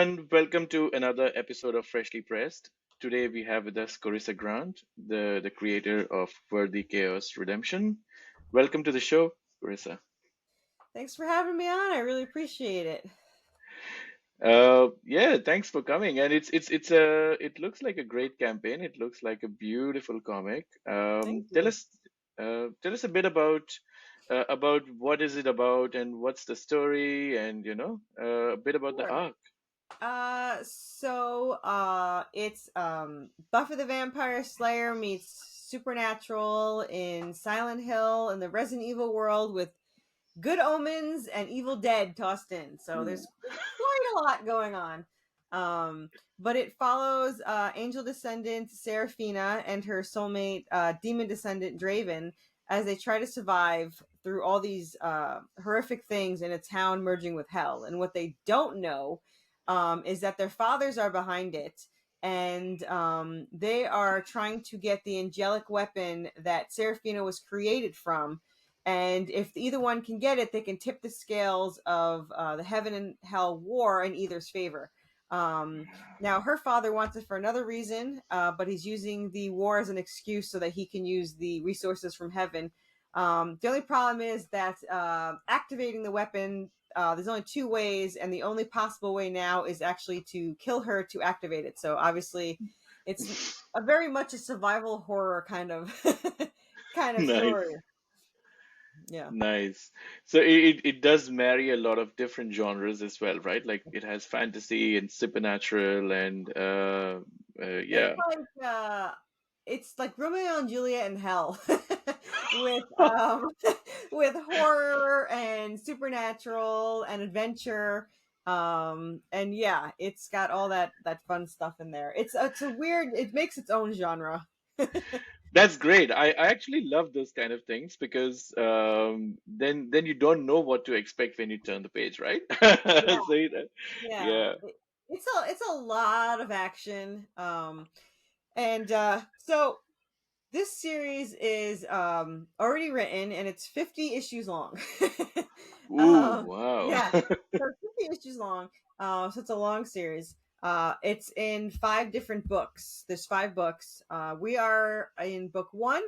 everyone, welcome to another episode of Freshly Pressed. Today we have with us Corissa Grant, the creator of Worthy Chaos Redemption. Welcome to the show, Corissa. Thanks for having me on. I really appreciate it. Yeah, thanks for coming. And it looks like a great campaign. It looks like a beautiful comic. Thank Tell you. us tell us a bit about what is it about and what's the story and a bit about the Sure. arc. It's Buffy the Vampire Slayer meets Supernatural in Silent Hill in the Resident Evil world with good omens and Evil Dead tossed in. So Ooh. there's quite a lot going on. But it follows angel descendant Seraphina and her soulmate demon descendant Draven as they try to survive through all these horrific things in a town merging with hell. And what they don't know is that their fathers are behind it. And they are trying to get the angelic weapon that Seraphina was created from, and if either one can get it, they can tip the scales of the heaven and hell war in either's favor. Now, her father wants it for another reason, but he's using the war as an excuse so that he can use the resources from heaven. The only problem is that activating the weapon, there's only two ways, and the only possible way now is actually to kill her to activate it. So obviously, it's a very much a survival horror kind of kind of story. Nice. Yeah. Nice. So it does marry a lot of different genres as well, right? Like it has fantasy and supernatural and It's yeah. like Romeo and Juliet in hell with with horror and supernatural and adventure. And yeah, it's got all that fun stuff in there. It's a weird, it makes its own genre. That's great. I actually love those kind of things because then you don't know what to expect when you turn the page, right? Yeah, So yeah. yeah. It's a lot of action. And so this series is already written and it's 50 issues long. Ooh, wow. Yeah, so it's 50 issues long. So it's a long series. It's in five different books. There's five books. We are in book one,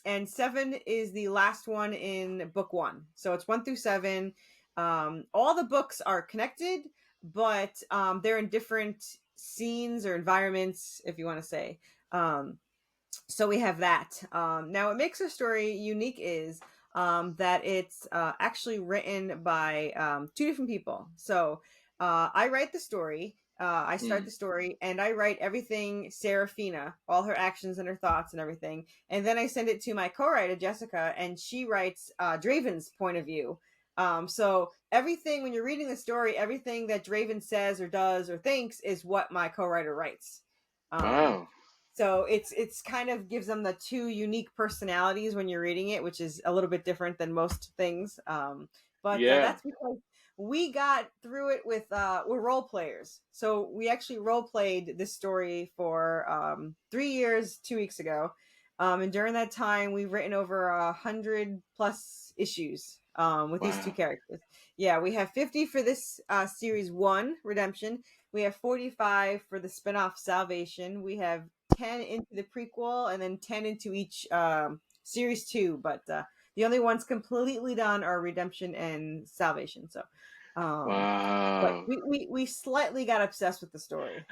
and seven is the last one in book one. So it's one through seven. All the books are connected, but they're in different scenes or environments, if you want to say. So we have that. Now, what makes our story unique is that it's actually written by two different people. So I write the story. I start Hmm. the story and I write everything Seraphina, all her actions and her thoughts and everything. And then I send it to my co writer, Jessica, and she writes Draven's point of view. So everything, when you're reading the story, everything that Draven says or does or thinks is what my co writer writes. Um, Wow. so it's kind of gives them the two unique personalities when you're reading it, which is a little bit different than most things. But Yeah. that's because we got through it with we're role players. So we actually role played this story for 3 years, 2 weeks ago. And during that time, we've written over 100+ issues with these two Wow. characters. Yeah, we have 50 for this series one, Redemption. We have 45 for the spinoff Salvation. We have 10 into the prequel and then 10 into each series two. But the only ones completely done are Redemption and Salvation. So, um, but Wow. we slightly got obsessed with the story.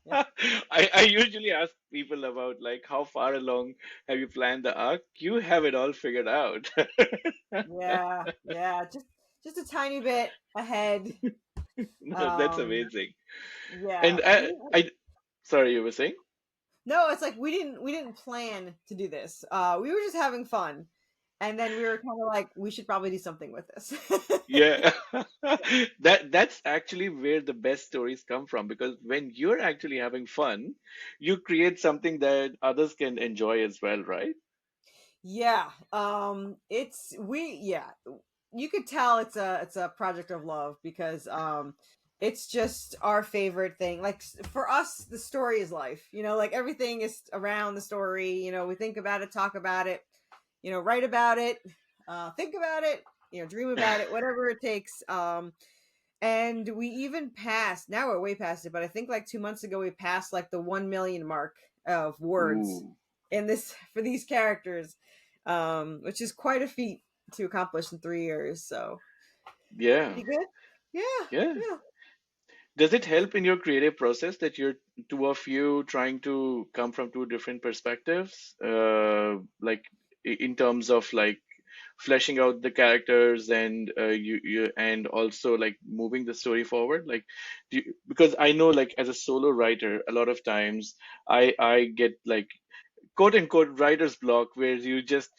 Yeah. I usually ask people about like how far along have you planned the arc? You have it all figured out. Yeah. Just a tiny bit ahead. No, that's Um, amazing. yeah. And sorry, you were saying? No, it's like we didn't plan to do this. We were just having fun. And then we were kind of like, we should probably do something with this. Yeah. That's actually where the best stories come from because when you're actually having fun, you create something that others can enjoy as well, right? Yeah. Yeah. You could tell it's a project of love because it's just our favorite thing. Like for us, the story is life. Like everything is around the story. We think about it, talk about it, write about it, think about it, dream about it, whatever it takes. And we even passed, now we're way past it, but I think like 2 months ago we passed like the 1 million mark of words Ooh, in this for these characters, which is quite a feat to accomplish in 3 years. So yeah, pretty good. Yeah, yeah. yeah. Does it help in your creative process that you're two of you trying to come from two different perspectives, like in terms of like fleshing out the characters and you and also like moving the story forward? Like, because I know like as a solo writer, a lot of times I get like quote unquote writer's block where you just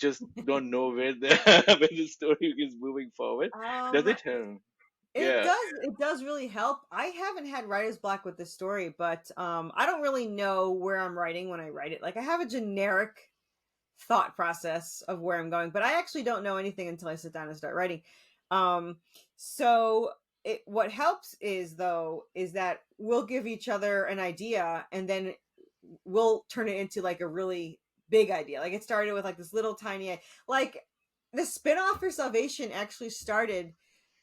don't know where the where the story is moving forward. Does Um, it help? it Yeah. does. It does really help. I haven't had writer's block with this story, but I don't really know where I'm writing when I write it. Like I have a generic thought process of where I'm going, but I actually don't know anything until I sit down and start writing. Um, so what helps is though is that we'll give each other an idea, and then we'll turn it into like a really big idea. Like it started with like this little tiny, like the spinoff for Salvation actually started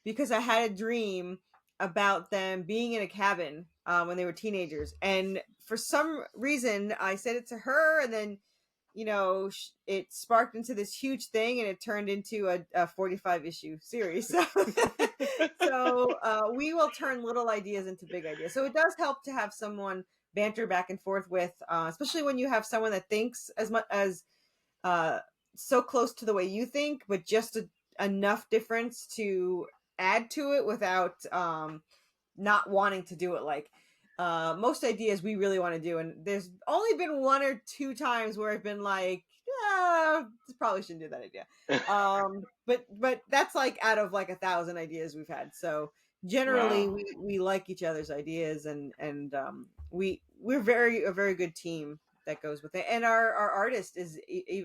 because I had a dream about them being in a cabin when they were teenagers, and for some reason I said it to her, and then it sparked into this huge thing, and it turned into a 45 issue series. So, we will turn little ideas into big ideas. So it does help to have someone banter back and forth with, especially when you have someone that thinks as much as uh, so close to the way you think, but just enough difference to add to it without not wanting to do it. Like most ideas we really want to do, and there's only been one or two times where I've been like, probably shouldn't do that idea. But that's like out of like 1,000 ideas we've had. So generally Wow. we like each other's ideas, and we're very a very good team that goes with it. And our artist is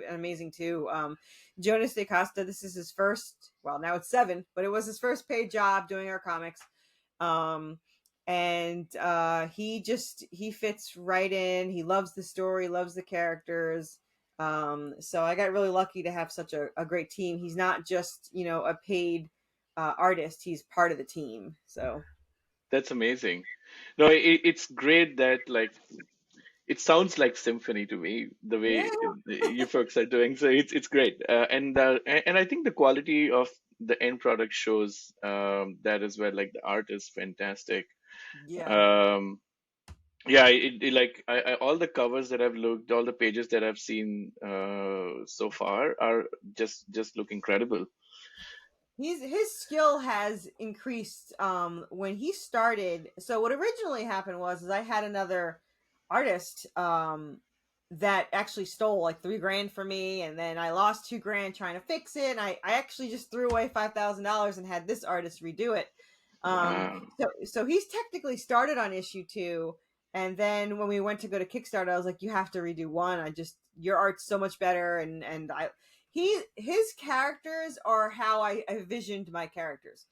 amazing too. Jonas De Costa, this is his first, well, now it's seven, but it was his first paid job doing our comics. um and he fits right in. He loves the story, loves the characters. So I got really lucky to have such a great team. He's not just a paid artist, he's part of the team. So That's amazing. No, it's great that like it sounds like symphony to me the yeah, way you folks are doing. So it's great, and I think the quality of the end product shows that as well. Like the art is fantastic. yeah. Um, yeah, like all the covers that I've looked, all the pages that I've seen so far are just look incredible. His skill has increased when he started. So what originally happened was is I had another artist that actually stole like 3 grand from me, and then I lost 2 grand trying to fix it, and I actually just threw away $5,000 and had this artist redo it. Wow. So he's technically started on issue 2, and then when we went to go to Kickstarter, I was like, you have to redo 1. I just, your art's so much better, and his characters are how I envisioned my characters.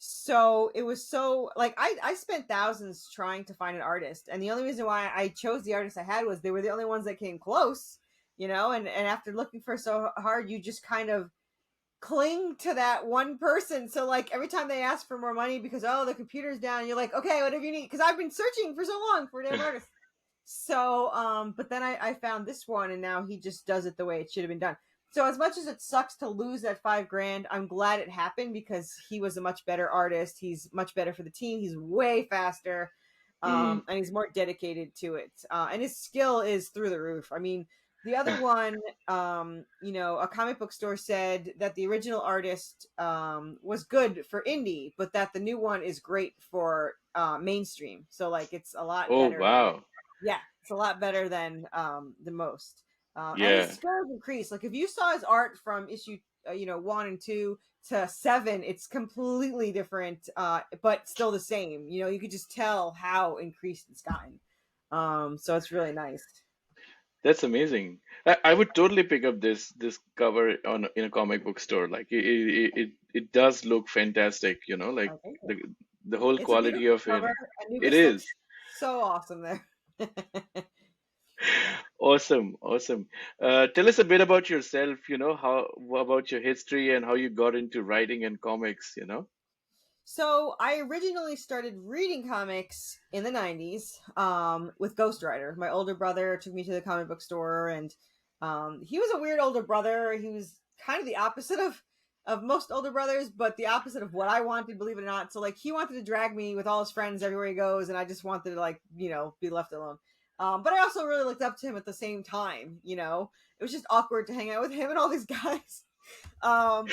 So it was so like I spent thousands trying to find an artist, and the only reason why I chose the artists I had was they were the only ones that came close. And after looking for so hard, you just kind of cling to that one person. So like every time they ask for more money because the computer's down, you're like, okay, whatever you need, because I've been searching for so long for a damn artist. So but then I found this one, and now he just does it the way it should have been done. So as much as it sucks to lose that 5 grand, I'm glad it happened because he was a much better artist. He's much better for the team. He's way faster. Mm. And he's more dedicated to it. And his skill is through the roof. I mean, the other one, a comic book store said that the original artist was good for indie, but that the new one is great for mainstream. So like it's a lot Oh better than, wow. yeah, it's a lot better than the most. And his Yeah. skills increase. Like if you saw his art from issue 1 and 2 to 7, it's completely different, but still the same. You could just tell how increased it's gotten. So it's really nice. That's amazing. I would totally pick up this cover on in a comic book store. Like it does look fantastic, like Oh, thank you. the whole It's a quality beautiful of it. cover. It Anubis looks is so awesome there. awesome, awesome. Tell us a bit about yourself, how about your history and how you got into writing and comics. So I originally started reading comics in the 90s with Ghost Rider. My older brother took me to the comic book store, and he was a weird older brother. He was kind of the opposite of most older brothers, but the opposite of what I wanted, believe it or not. So like he wanted to drag me with all his friends everywhere he goes, and I just wanted to like, be left alone. But I also really looked up to him at the same time, It was just awkward to hang out with him and all these guys. But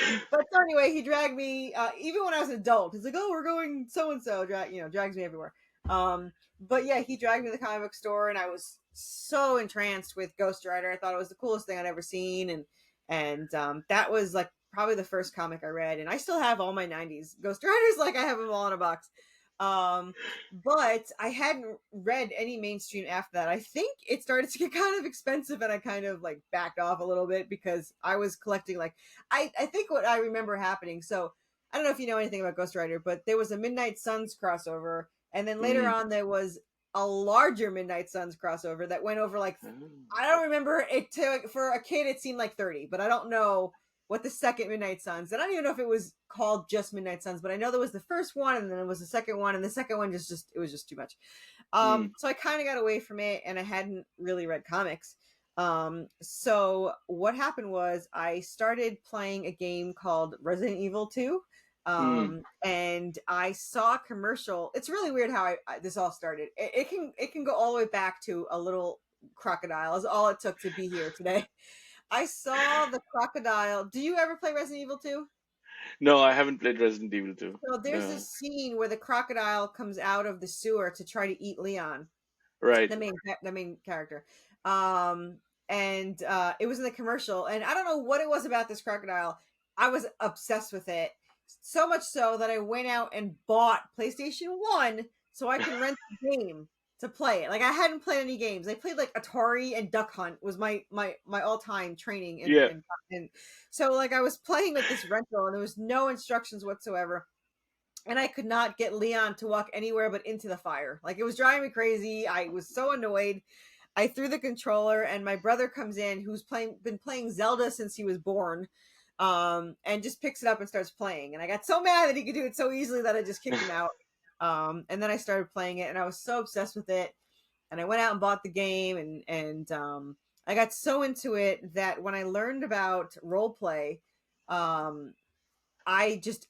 so anyway, he dragged me even when I was an adult. He's like, "Oh, we're going so and so," drags me everywhere. But yeah, he dragged me to the comic book store, and I was so entranced with Ghost Rider. I thought it was the coolest thing I'd ever seen, and that was like probably the first comic I read, and I still have all my '90s Ghost Riders. Like I have them all in a box. But I hadn't read any mainstream after that. I think it started to get kind of expensive, and I kind of like backed off a little bit because I was collecting like I think what I remember happening. So I don't know if you know anything about Ghost Rider, but there was a Midnight Suns crossover, and then later Mm. on there was a larger Midnight Suns crossover that went over like Oh. I don't remember it for a kid it seemed like 30, but I don't know what the second Midnight Suns. And I don't even know if it was called just Midnight Suns, but I know there was the first one, and then there was the second one, and the second one just it was just too much. Mm. So I kind of got away from it, and I hadn't really read comics. So what happened was I started playing a game called Resident Evil 2. Mm. And I saw a commercial. It's really weird how this all started. It can go all the way back to a little crocodile. Is all it took to be here today. I saw the crocodile. Do you ever play Resident Evil 2? No, I haven't played Resident Evil 2. So there's No. this scene where the crocodile comes out of the sewer to try to eat Leon, Right. the main character. And it was in the commercial, and I don't know what it was about this crocodile. I was obsessed with it. So much so that I went out and bought PlayStation 1 so I can rent the game to play it. Like I hadn't played any games. I played like Atari and Duck Hunt was my all-time training Yeah. and so like I was playing with this rental and there was no instructions whatsoever. And I could not get Leon to walk anywhere but into the fire. Like it was driving me crazy. I was so annoyed. I threw the controller, and my brother comes in, who's been playing Zelda since he was born, and just picks it up and starts playing. And I got so mad that he could do it so easily that I just kicked him out. And then I started playing it, and I was so obsessed with it. And I went out and bought the game, and I got so into it that when I learned about role play, I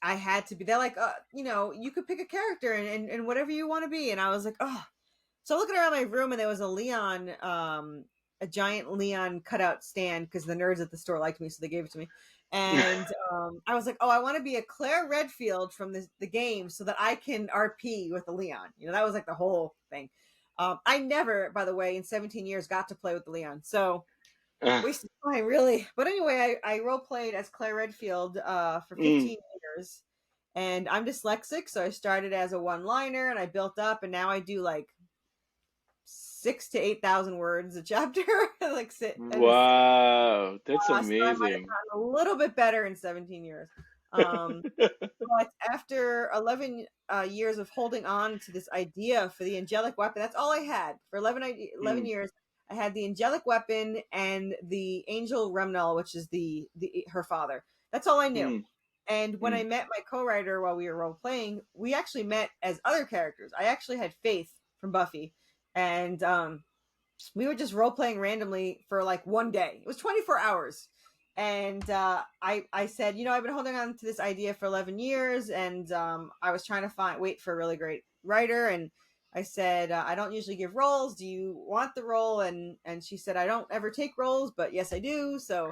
had to be. They're like, you could pick a character and whatever you want to be. And I was like, oh. So looking around my room, and there was a giant Leon cutout stand because the nerds at the store liked me, so they gave it to me. And I was like, oh, I want to be a Claire Redfield from the game so that I can RP with the Leon. That was like the whole thing. I never, by the way, in 17 years got to play with the Leon. So wasted time, really. But anyway, I role played as Claire Redfield for 15 years. And I'm dyslexic, so I started as a one-liner, and I built up, and now I do like 6 to 8,000 words a chapter. Like sit. Wow, that's So I might have amazing. gotten a little bit better in 17 years. But after 11 years of holding on to this idea for the angelic weapon, that's all I had for 11 Mm. years. I had the angelic weapon and the angel Remnal, which is her father. That's all I knew. Mm. And when I Mm. met my co-writer while we were role playing, we actually met as other characters. I actually had Faith from Buffy, and we were just role playing randomly for like one day. It was 24 hours. And I said, I've been holding on to this idea for 11 years, and I was trying to wait for a really great writer. And I said, I don't usually give roles. Do you want the role? And she said, I don't ever take roles, but yes, I do. So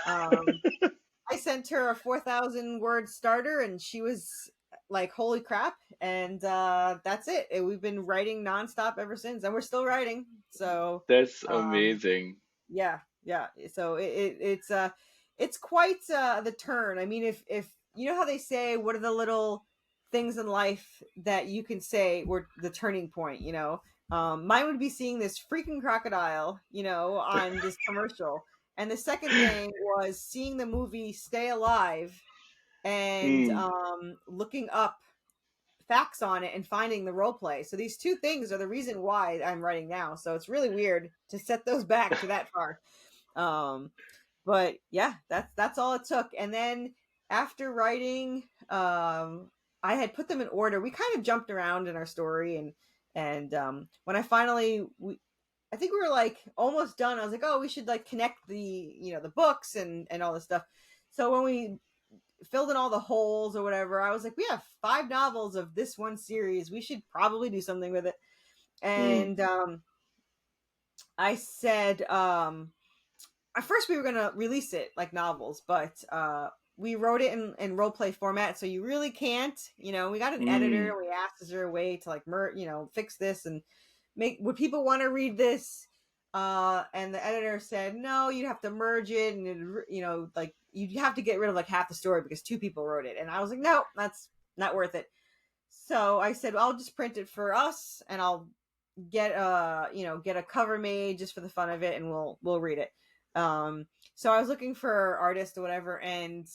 I sent her a 4,000 word starter, and she was like, holy crap. And that's it. We've been writing nonstop ever since, and we're still writing. So That's um, amazing. yeah. So it's quite the turn. I mean, if you know how they say, what are the little things in life that you can say were the turning point? Mine would be seeing this freaking crocodile, on this commercial. And the second thing was seeing the movie Stay Alive and Mm. looking up facts on it and finding the role play. So these two things are the reason why I'm writing now. So it's really weird to set those back to that far. Um, but yeah, that's all it took. And then after writing, I had put them in order. We kind of jumped around in our story, and when I finally I think we were like almost done. I was like, oh, we should like connect the books and all this stuff. So when we filled in all the holes or whatever, I was like, we have 5 novels of this one series. We should probably do something with it. Mm. And I said, at first we were gonna release it like novels, but we wrote it in role play format, so you really can't. We got an editor. Mm. We asked, is there a way to like fix this and would people want to read this? And the editor said no, you'd have to merge it, and like you'd have to get rid of like half the story because 2 people wrote it. And I was like, no, that's not worth it. So I said, well, I'll just print it for us, and I'll get a cover made just for the fun of it, and we'll read it. So I was looking for artists or whatever, and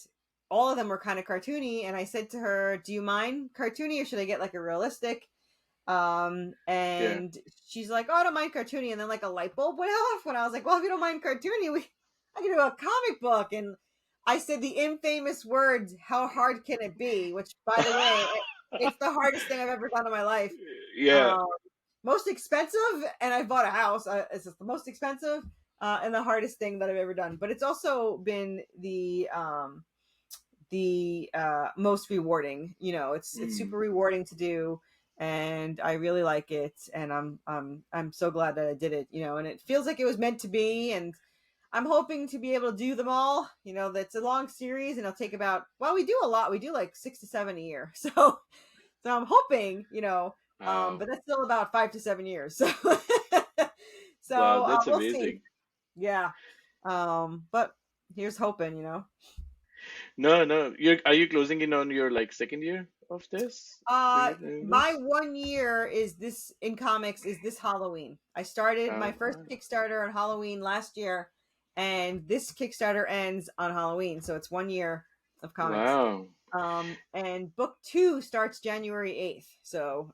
all of them were kind of cartoony. And I said to her, do you mind cartoony, or should I get like a realistic? Yeah. And she's like, oh, I don't mind cartoony. And then like a light bulb went off when I was like, well, if you don't mind cartoony, I can do a comic book. And I said the infamous words, how hard can it be? Which, by the way, it's the hardest thing I've ever done in my life. Yeah. Um, Most expensive, and I bought a house. It's just the most expensive and the hardest thing that I've ever done. But it's also been the most rewarding. It's Mm. super rewarding to do, and I really like it. And I'm so glad that I did it. And it feels like it was meant to be. And I'm hoping to be able to do them all. That's a long series, and it'll take about. Well, we do a lot. We do like 6 to 7 a year. So I'm hoping, but Wow. that's still about 5 to 7 years. So, Wow, that's we'll see. amazing. Yeah. But here's hoping. No, no. Are you closing in on your like second year of this? Doing My this? 1 year is this in comics is this Halloween. I started my Oh, first wow. Kickstarter on Halloween last year, and this Kickstarter ends on Halloween. So it's 1 year of comics. Wow. And book 2 starts January 8th. So,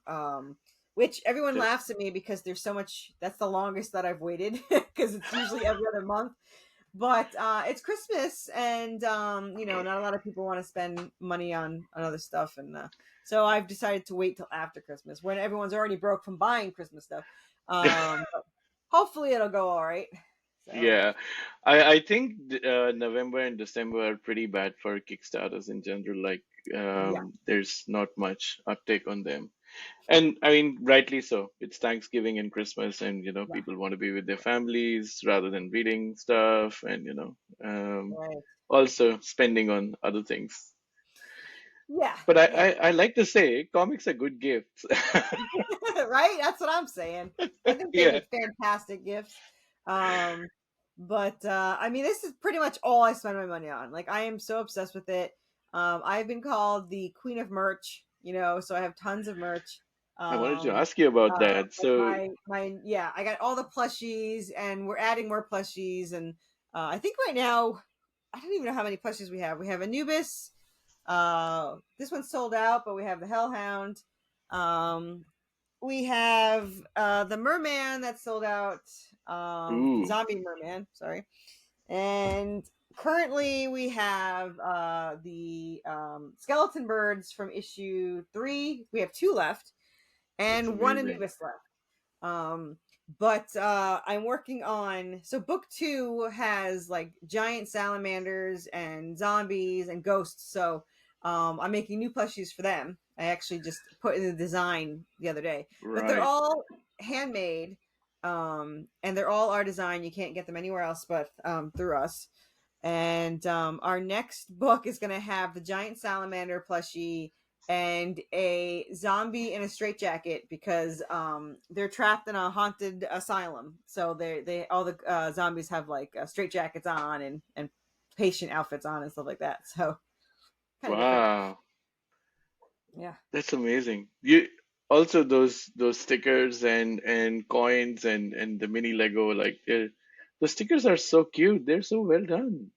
which everyone That, laughs at me because there's so much. That's the longest that I've waited because it's usually every other month. But it's Christmas, and not a lot of people want to spend money on other stuff, and so I've decided to wait till after Christmas when everyone's already broke from buying Christmas stuff. But hopefully it'll go all right. So yeah. I think November and December are pretty bad for Kickstarters in general. Like, yeah, there's not much uptake on them. And I mean, rightly so. It's Thanksgiving and Christmas, and yeah, people want to be with their families rather than reading stuff, and right, also spending on other things. yeah, But yeah. I like to say comics are good gifts. Right? That's what I'm saying. I think they're Yeah. fantastic gifts. Um, but I mean, this is pretty much all I spend my money on. Like, I am so obsessed with it. I've been called the queen of merch, so I have tons of merch. I wanted to Um, ask you about that. like So, my yeah, I got all the plushies, and we're adding more plushies, and I think right now I don't even know how many plushies we have. We have Anubis. This one's sold out, but we have the Hellhound. Um, we have the Merman that's sold out. ooh, Zombie Merman, sorry. And currently we have the Skeleton Birds from issue 3. We have 2 left, that's and 1 amazing. Anubis left. But I'm working on. So book 2 has like giant salamanders and zombies and ghosts. So I'm making new plushies for them. I actually just put in the design the other day, but they're Right. all handmade, and they're all our design. You can't get them anywhere else but through us. And our next book is going to have the giant salamander plushie and a zombie in a straitjacket because they're trapped in a haunted asylum. So they all the zombies have like straitjackets on and patient outfits on and stuff like that. So kind of different. Wow. Yeah. That's amazing. You also those stickers and coins and the mini Lego, like, the stickers are so cute. They're so well done.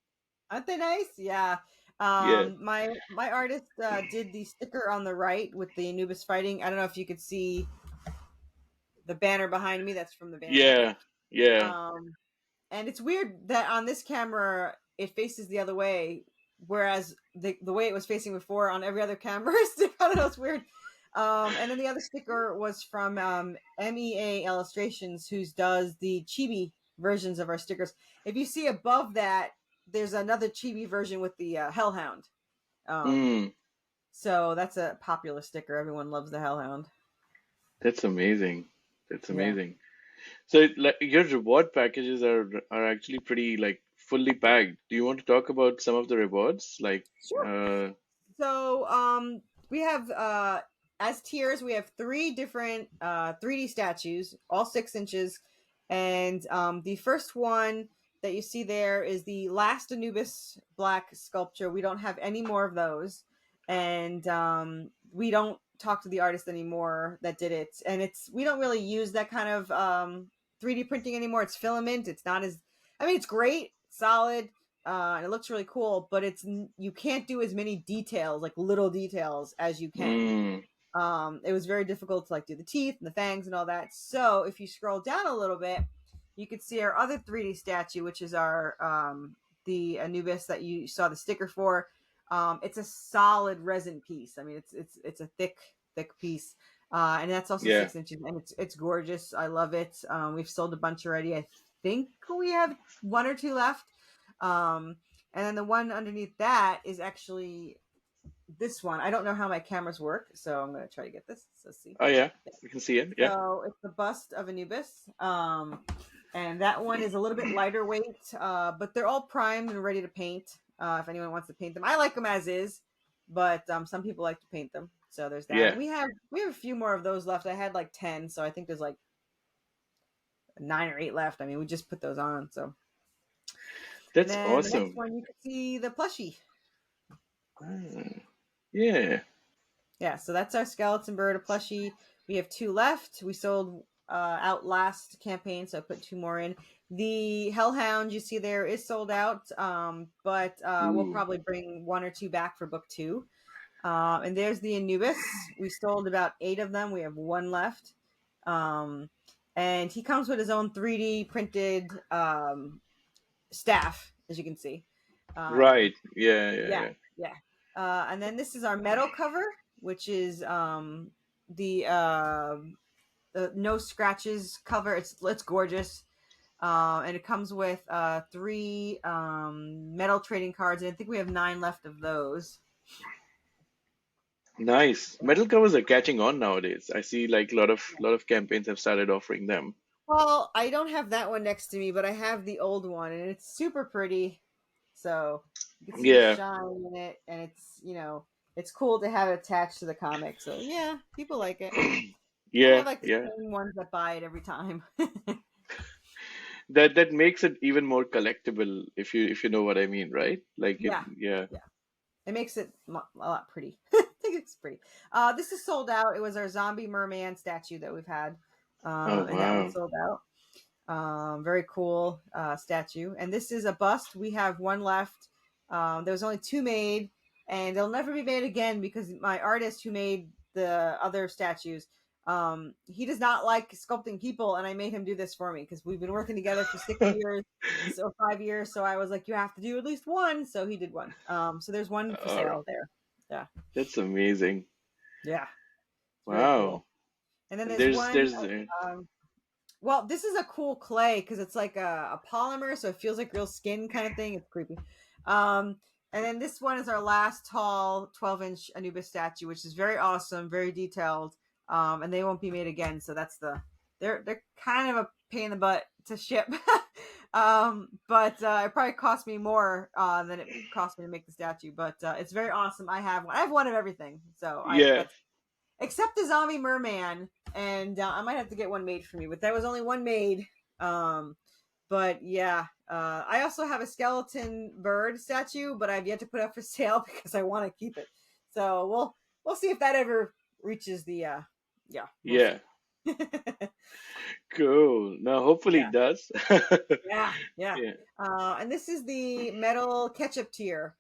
Aren't they nice? Yeah. Yeah. My artist did the sticker on the right with the Anubis fighting. I don't know if you could see the banner behind me. That's from the banner. Yeah. Yeah. Um, and it's weird that on this camera it faces the other way. whereas the way it was facing before on every other camera, I don't know, it's weird. And then the other sticker was from MEA Illustrations, who does the chibi versions of our stickers. If you see above that, there's another chibi version with the Hellhound. So that's a popular sticker. Everyone loves the Hellhound. That's amazing. That's Yeah. amazing. So like your reward packages are actually pretty like fully packed. Do you want to talk about some of the rewards? Like Sure. So we have as tiers, we have 3 different 3D statues, all 6 inches. And the first one that you see there is the last Anubis black sculpture. We don't have any more of those. And we don't talk to the artist anymore that did it. And we don't really use that kind of 3D printing anymore. It's filament. It's not as, I mean, it's great, solid, and it looks really cool, but you can't do as many details, like little details, as you can. mm, It was very difficult to like do the teeth and the fangs and all that. So if you scroll down a little bit, you could see our other 3D statue, which is our the Anubis that you saw the sticker for. It's a solid resin piece. I mean, it's a thick piece, and that's also yeah. 6 inches, and it's gorgeous. I love it. We've sold a bunch already. I think we have 1 or 2 left. And then the one underneath that is actually this one. I don't know how my cameras work, so I'm going to try to get this. So see. Oh yeah, we can see it. Yeah. So it's the bust of Anubis. And that one is a little bit lighter weight, but they're all primed and ready to paint. If anyone wants to paint them, I like them as is, but some people like to paint them. So there's that. Yeah. And we have a few more of those left. I had like 10, so I think there's like 9 or 8 left. I mean, we just put those on. So That's and then the awesome. next one, you can see the plushie. Yeah. Yeah, so that's our skeleton bird, a plushie. We have 2 left. We sold out last campaign, so I put 2 more in. The Hellhound you see there is sold out, but we'll probably bring 1 or 2 back for book 2. And there's the Anubis. We sold about 8 of them. We have 1 left. And he comes with his own 3D printed staff, as you can see. Right. Yeah. And then this is our metal cover, which is the no scratches cover. It's gorgeous, and it comes with 3 metal trading cards, and I think we have 9 left of those. Nice. Metal covers are catching on nowadays. I see like a lot of campaigns have started offering them. Well, I don't have that one next to me, but I have the old one, and it's super pretty. So you can see the shine in it, and it's it's cool to have it attached to the comic. So yeah, people like it. I have like the same ones that buy it every time. That makes it even more collectible if you know what I mean, right? Like yeah. It makes it a lot pretty. I think it's pretty. This is sold out. It was our zombie merman statue that we've had, and that one sold out. Very cool statue. And this is a bust. We have 1 left. There was only 2 made, and they'll never be made again because my artist who made the other statues, he does not like sculpting people, and I made him do this for me because we've been working together for 6 years or 5 years. So I was like, you have to do at least 1. So he did 1. So there's 1 for sale there. Yeah, that's amazing. Yeah, Wow. Cool. And then there's one. Well, this is a cool clay because it's like a polymer, so it feels like real skin kind of thing. It's creepy. And then this one is our last tall 12-inch Anubis statue, which is very awesome, very detailed. And they won't be made again. So that's they're kind of a pain in the butt to ship. But it probably cost me more than it cost me to make the statue. But it's very awesome. I have 1 of everything. So except the zombie merman, and I might have to get 1 made for me. But there was only 1 made. But yeah, I also have a skeleton bird statue, but I've yet to put up for sale because I want to keep it. So we'll see if that ever reaches the Cool. Now hopefully it does. yeah. And this is the metal ketchup tier.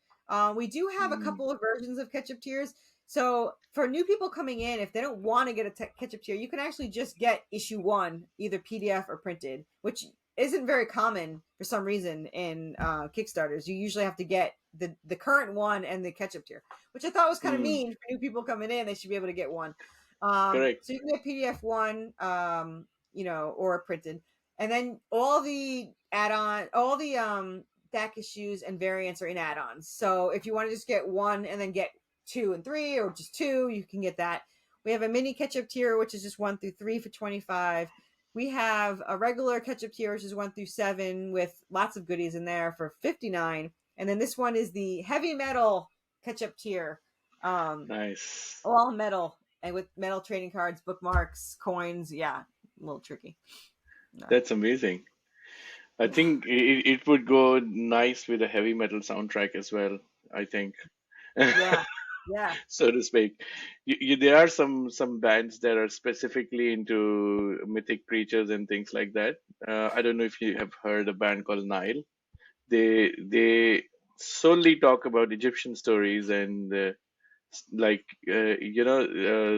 We do have a couple of versions of ketchup tiers. So for new people coming in, if they don't want to get a ketchup tier, you can actually just get issue 1, either PDF or printed, which isn't very common for some reason in Kickstarters. You usually have to get the current one and the catch-up tier, which I thought was kind of Hmm. mean for new people coming in. They should be able to get one. Correct. So you can get PDF one, or printed, and then all the add-on, all the back issues and variants are in add-ons. So if you want to just get one and then get 2 and 3, or just two, you can get that. We have a mini catch-up tier, which is just 1 through 3 for 25. We have a regular ketchup tier, which is 1 through 7, with lots of goodies in there for 59. And then this one is the heavy metal ketchup tier, Nice. all metal and with metal trading cards, bookmarks, coins. Yeah, a little tricky. No. That's amazing. I think it would go nice with a heavy metal soundtrack as well, I think. Yeah, yeah, So to speak. There are some bands that are specifically into mythic creatures and things like that. I don't know if you have heard a band called Nile. They solely talk about Egyptian stories and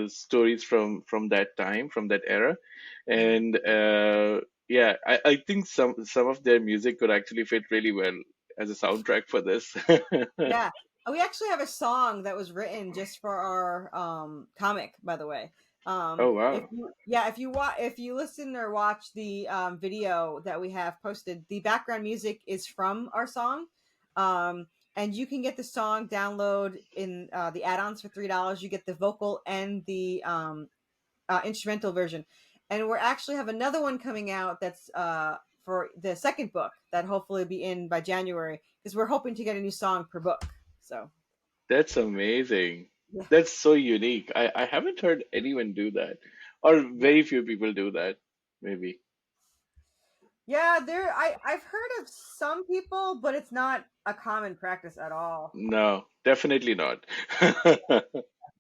stories from that time, from that era, mhm, and yeah, I think some of their music could actually fit really well as a soundtrack for this. yeah. We actually have a song that was written just for our comic, by the way. Oh If wow, you, yeah, if you listen or watch the video that we have posted, the background music is from our song. Um, and you can get the song download in the add-ons for $3. You get the vocal and the instrumental version. And we're actually have another one coming out that's for the second book that hopefully will be in by January, because we're hoping to get a new song per book. So that's amazing. yeah, That's so unique. I haven't heard anyone do that, or yeah, very few people do that. Maybe. yeah. I've heard of some people, but it's not a common practice at all. No, definitely not.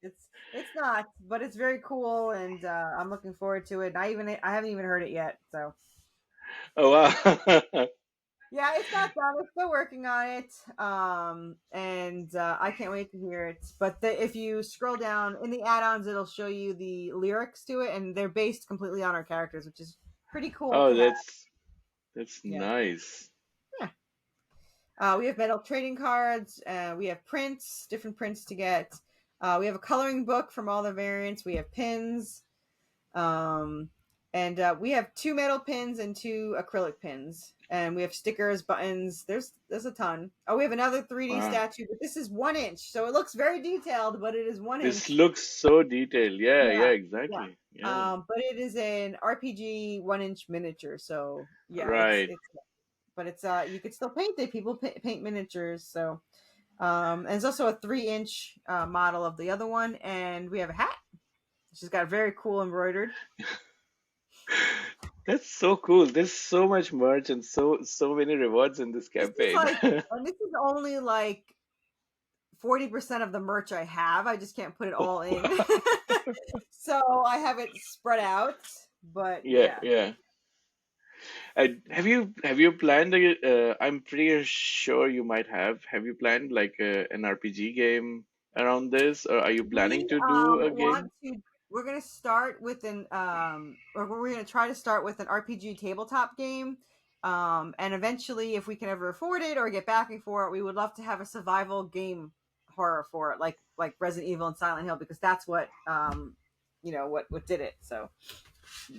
It's not, but it's very cool, and I'm looking forward to it. I haven't even heard it yet, so Oh wow. yeah, it's not done. We're still working on it, and I can't wait to hear it. But if you scroll down in the add-ons, it'll show you the lyrics to it, and they're based completely on our characters, which is pretty cool Oh, to have. that's Yeah, nice. yeah. We have metal trading cards. We have prints, different prints to get. We have a coloring book from all the variants. We have pins. Um, and we have 2 metal pins and 2 acrylic pins, and we have stickers, buttons. There's a ton. Oh, we have another 3D Wow. statue, but this is 1 inch, so it looks very detailed, but it is one This inch. looks so detailed. Yeah, yeah, Yeah, yeah. exactly. Yeah. But it is an RPG 1 inch miniature, so yeah, Right. but it's you could still paint it. People paint miniatures, so and it's also a 3 inch model of the other one, and we have a hat. She's got very cool embroidered. That's so cool. There's so much merch and so many rewards in this This is campaign. like, and this is only like 40% of the merch I have. I just can't put it all in. So I have it spread out, but Yeah, yeah. yeah. Have you planned I'm pretty sure you might have. Have you planned like an RPG game around this, or are you planning We to do a want game? to we're going to start with an or we're going to try to start with an RPG tabletop game. And eventually, if we can ever afford it or get backing for it, we would love to have a survival game horror for it, like Resident Evil and Silent Hill, because that's what what did it. So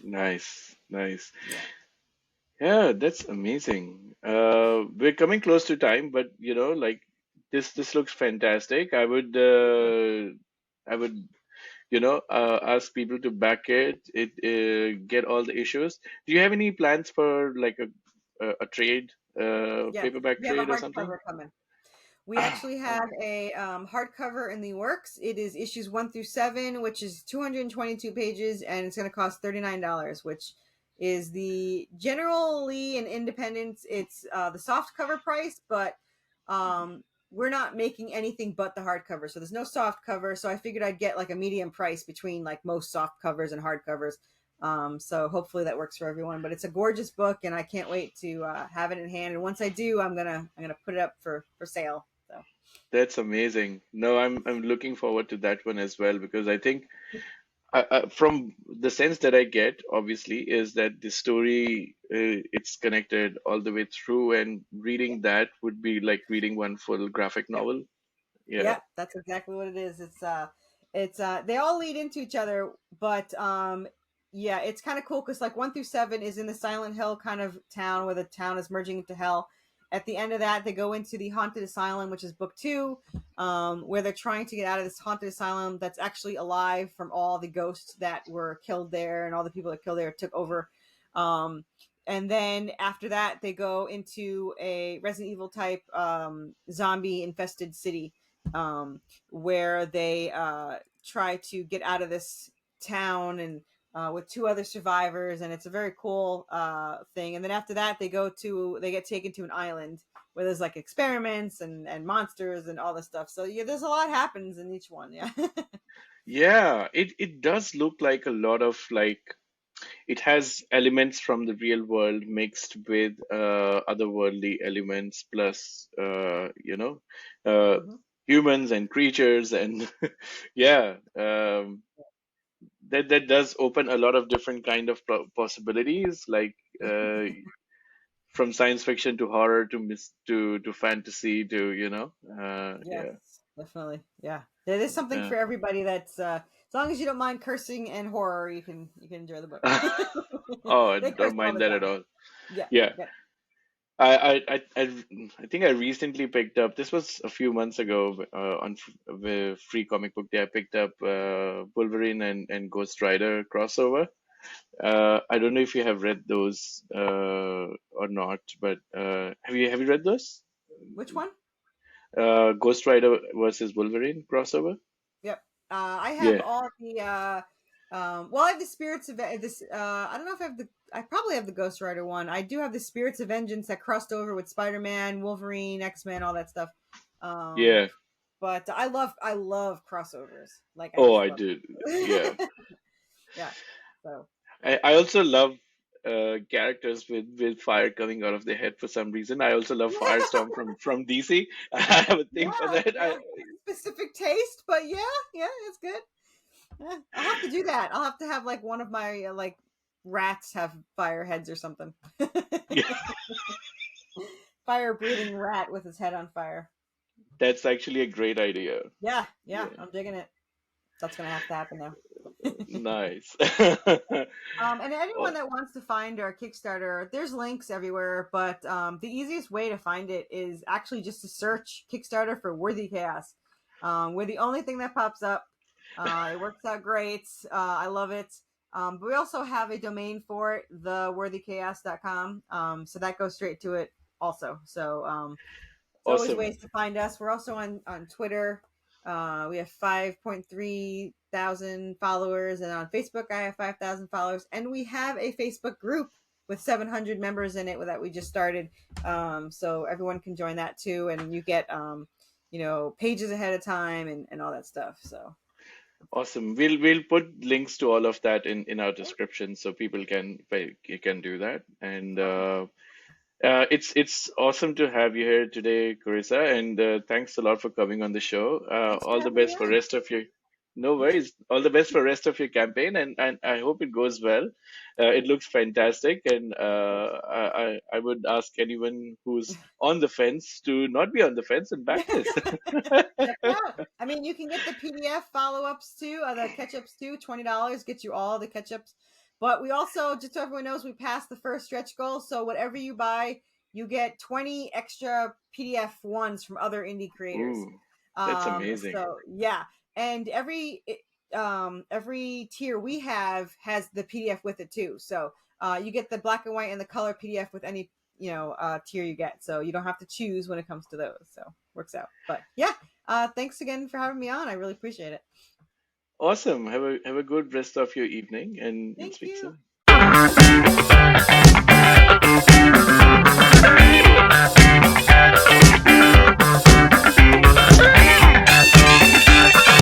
Nice, nice. yeah. Yeah, that's amazing. We're coming close to time, but like this looks fantastic. I would ask people to back it, get all the issues. Do you have any plans for like a trade, Yes, paperback we have a trade or something? hardcover coming. We Ah, actually have okay. a hardcover in the works. It is issues 1 through 7, which is 222 pages, and it's going to cost $39, which is the generally in independence. It's the soft cover price, but we're not making anything but the hardcover, so there's no soft cover. So I figured I'd get like a medium price between like most soft covers and hardcovers. So hopefully that works for everyone. But it's a gorgeous book, and I can't wait to have it in hand. And once I do, I'm gonna put it up for sale. So That's amazing. No, I'm looking forward to that one as well because I think from the sense that I get, obviously, is that the story it's connected all the way through, and Yeah. reading that would be like reading one full graphic Yep. novel. Yeah. Yeah, that's exactly what it is. It's they all lead into each other, but yeah, it's kind of cool because like 1 through 7 is in the Silent Hill kind of town where the town is merging into hell. At the end of that, they go into the haunted asylum, which is book 2, where they're trying to get out of this haunted asylum that's actually alive from all the ghosts that were killed there and all the people that killed there took over. Um, and then after that, they go into a Resident Evil type zombie infested city, where they try to get out of this town and with 2 other survivors, and it's a very cool thing. And then after that, they get taken to an island where there's like experiments and monsters and all this stuff. So yeah, there's a lot happens in each one. Yeah. Yeah, it does look like a lot of like it has elements from the real world mixed with otherworldly elements plus uh, Hmm. humans and creatures and yeah, that does open a lot of different kind of possibilities like uh, from science fiction to horror to to fantasy to Yes, yeah. definitely. Yeah, there's something Yeah. for everybody. That's as long as you don't mind cursing and horror, you can enjoy the book. Oh, I They curse don't all mind the that at time. all. Yeah, Yeah. yeah. I think I recently picked up. This was a few months ago on Free Comic Book Day. I picked up Wolverine and Ghost Rider crossover. I don't know if you have read those or not, but have you read those? Which one? Ghost Rider versus Wolverine crossover? Yep. I have Yeah, all the well, I have the Spirits of this. I don't know if I have the. I probably have the Ghost Rider one. I do have the Spirits of Vengeance that crossed over with Spider Man, Wolverine, X Men, all that stuff. Um, yeah. but I love crossovers. Like I Oh, just I love did. Yeah. it. Yeah. So I also love characters with fire coming out of their head for some reason. I also love Firestorm from DC. I have a thing for yeah, that. yeah. Specific taste, but yeah, yeah, it's good. Yeah, I'll have to do that. I'll have to have like one of my like rats have fire heads or something. Yeah, Fire breathing rat with his head on fire. that's actually a great idea. Yeah, yeah, Yeah, I'm digging it. That's gonna have to happen now. nice. And anyone Oh, that wants to find our Kickstarter, there's links everywhere, but the easiest way to find it is actually just to search Kickstarter for Worthy Chaos. We're the only thing that pops up. It works out great. I love it. But we also have a domain for it, theworthychaos.com. So that goes straight to it also. So there's always awesome. ways to find us. We're also on Twitter. We have 5.3 thousand followers, and on Facebook, I have 5,000 followers, and we have a Facebook group with 700 members in it that we just started. So everyone can join that too, and you get pages ahead of time and all that stuff. So Awesome. We'll put links to all of that in our description so people can do that. And awesome. it's awesome to have you here today, Carissa, and thanks a lot for coming on the show. Thanks for All the having me best for on. rest of your no worries. All the best for rest of your campaign, and I hope it goes well. It looks fantastic, and Thanks. I would ask anyone who's on the fence to not be on the fence and back this. Check it out. I mean, you can get the PDF follow ups too, the catch ups too. $20 gets you all the catch ups. But we also, just so everyone knows, we passed the first stretch goal. So whatever you buy, you get 20 extra PDF ones from other indie creators. Ooh, that's amazing. So yeah, and every tier we have has the PDF with it too. So you get the black and white and the color PDF with any tier you get. So you don't have to choose when it comes to those. So works out. But yeah, thanks again for having me on. I really appreciate it. Awesome. Have a good rest of your evening and Thank speak you. soon.